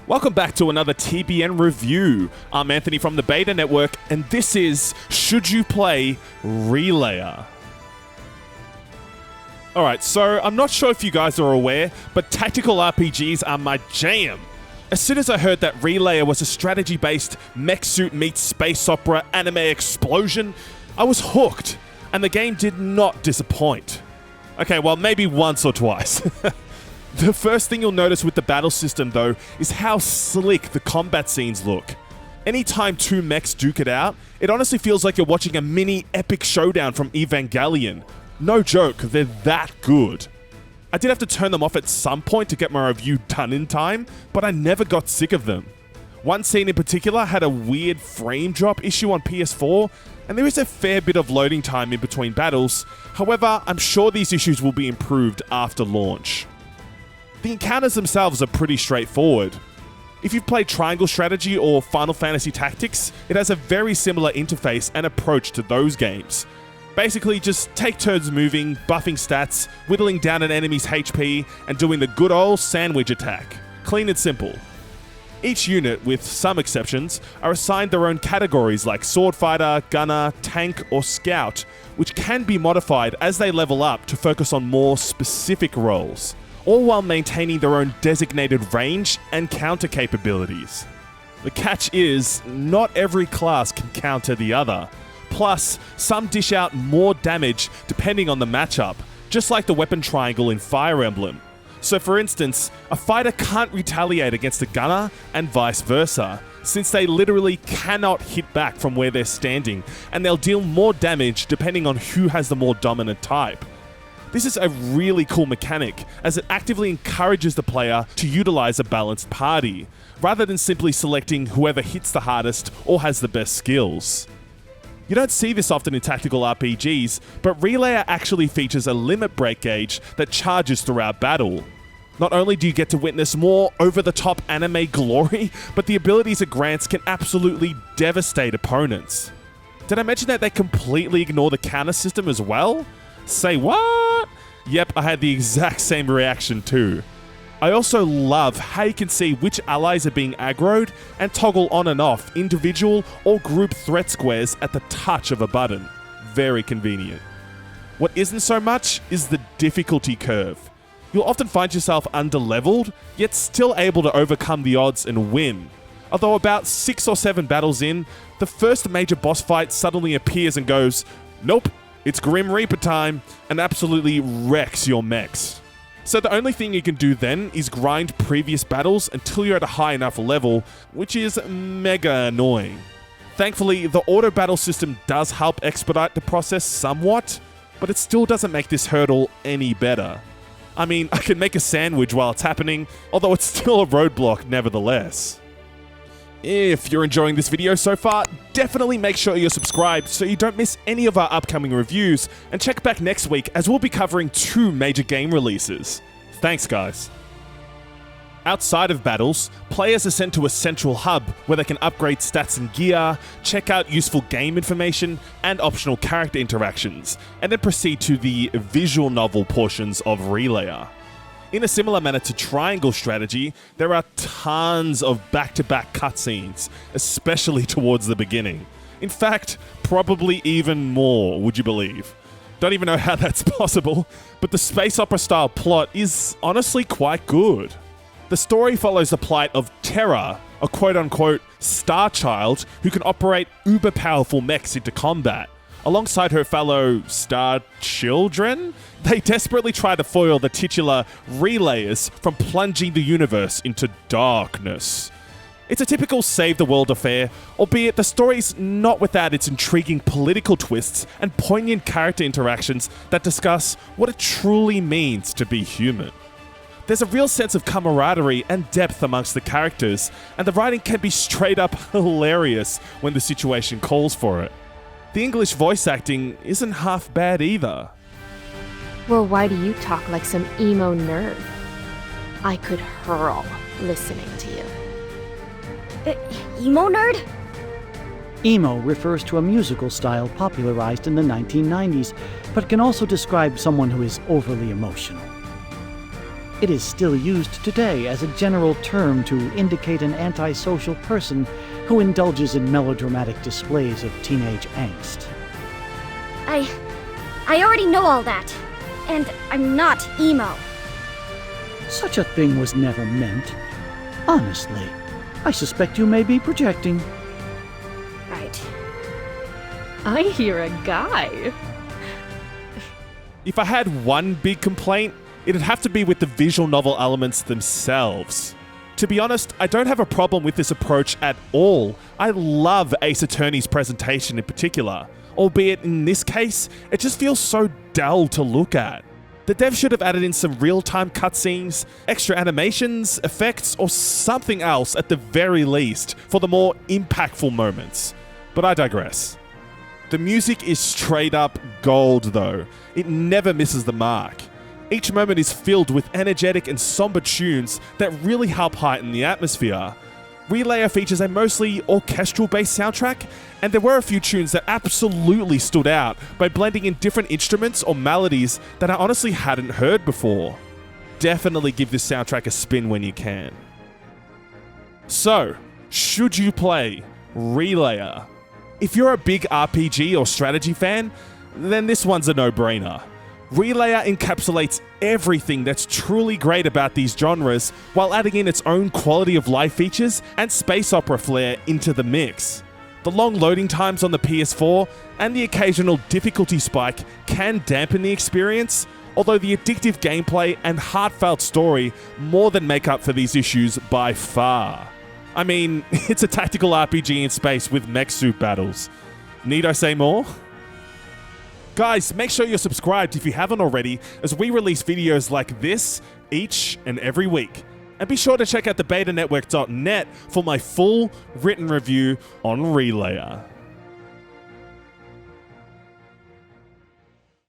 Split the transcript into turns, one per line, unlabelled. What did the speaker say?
Welcome back to another TBN review. I'm Anthony from the Beta Network, and this is Should You Play Relayer? Alright, so I'm not sure if you guys are aware, but tactical RPGs are my jam. As soon as I heard that Relayer was a strategy-based mech suit meets space opera anime explosion, I was hooked, and the game did not disappoint. Okay, well, maybe once or twice. The first thing you'll notice with the battle system, though, is how slick the combat scenes look. Anytime two mechs duke it out, it honestly feels like you're watching a mini epic showdown from Evangelion. No joke, they're that good. I did have to turn them off at some point to get my review done in time, but I never got sick of them. One scene in particular had a weird frame drop issue on PS4, and there is a fair bit of loading time in between battles. However, I'm sure these issues will be improved after launch. The encounters themselves are pretty straightforward. If you've played Triangle Strategy or Final Fantasy Tactics, it has a very similar interface and approach to those games. Basically, just take turns moving, buffing stats, whittling down an enemy's HP, and doing the good old sandwich attack. Clean and simple. Each unit, with some exceptions, are assigned their own categories like Sword Fighter, Gunner, Tank, or Scout, which can be modified as they level up to focus on more specific roles, all while maintaining their own designated range and counter capabilities. The catch is, not every class can counter the other. Plus, some dish out more damage depending on the matchup, just like the weapon triangle in Fire Emblem. So for instance, a fighter can't retaliate against a gunner and vice versa, since they literally cannot hit back from where they're standing, and they'll deal more damage depending on who has the more dominant type. This is a really cool mechanic, as it actively encourages the player to utilize a balanced party, rather than simply selecting whoever hits the hardest or has the best skills. You don't see this often in tactical RPGs, but Relayer actually features a limit break gauge that charges throughout battle. Not only do you get to witness more over-the-top anime glory, but the abilities it grants can absolutely devastate opponents. Did I mention that they completely ignore the counter system as well? Say what? Yep, I had the exact same reaction too. I also love how you can see which allies are being aggroed and toggle on and off individual or group threat squares at the touch of a button. Very convenient. What isn't so much is the difficulty curve. You'll often find yourself underleveled, yet still able to overcome the odds and win. Although about 6 or 7 battles in, the first major boss fight suddenly appears and goes, "Nope, it's Grim Reaper time," and absolutely wrecks your mechs. So the only thing you can do then is grind previous battles until you're at a high enough level, which is mega annoying. Thankfully, the auto battle system does help expedite the process somewhat, but it still doesn't make this hurdle any better. I mean, I can make a sandwich while it's happening, although it's still a roadblock nevertheless. If you're enjoying this video so far, definitely make sure you're subscribed so you don't miss any of our upcoming reviews, and check back next week as we'll be covering 2 major game releases. Thanks guys. Outside of battles, players are sent to a central hub where they can upgrade stats and gear, check out useful game information and optional character interactions, and then proceed to the visual novel portions of Relayer. In a similar manner to Triangle Strategy, there are tons of back-to-back cutscenes, especially towards the beginning. In fact, probably even more, would you believe? Don't even know how that's possible, but the space opera style plot is honestly quite good. The story follows the plight of Terra, a quote-unquote star child who can operate uber-powerful mechs into combat. Alongside her fellow star children, they desperately try to foil the titular Relayers from plunging the universe into darkness. It's a typical save-the-world affair, albeit the story's not without its intriguing political twists and poignant character interactions that discuss what it truly means to be human. There's a real sense of camaraderie and depth amongst the characters, and the writing can be straight up hilarious when the situation calls for it. The English voice acting isn't half bad either.
Well, why do you talk like some emo nerd? I could hurl listening to you.
Emo nerd?
Emo refers to a musical style popularized in the 1990s, but can also describe someone who is overly emotional. It is still used today as a general term to indicate an antisocial person who indulges in melodramatic displays of teenage angst.
I already know all that. And I'm not emo.
Such a thing was never meant. Honestly, I suspect you may be projecting.
Right.
I hear a guy.
If I had one big complaint, it'd have to be with the visual novel elements themselves. To be honest, I don't have a problem with this approach at all. I love Ace Attorney's presentation in particular, albeit in this case, it just feels so dull to look at. The dev should have added in some real-time cutscenes, extra animations, effects, or something else at the very least for the more impactful moments. But I digress. The music is straight up gold though. It never misses the mark. Each moment is filled with energetic and somber tunes that really help heighten the atmosphere. Relayer features a mostly orchestral-based soundtrack, and there were a few tunes that absolutely stood out by blending in different instruments or melodies that I honestly hadn't heard before. Definitely give this soundtrack a spin when you can. So, should you play Relayer? If you're a big RPG or strategy fan, then this one's a no-brainer. Relayer encapsulates everything that's truly great about these genres while adding in its own quality of life features and space opera flair into the mix. The long loading times on the PS4 and the occasional difficulty spike can dampen the experience, although the addictive gameplay and heartfelt story more than make up for these issues by far. I mean, it's a tactical RPG in space with mech suit battles. Need I say more? Guys, make sure you're subscribed if you haven't already, as we release videos like this each and every week. And be sure to check out thebetanetwork.net for my full written review on Relayer.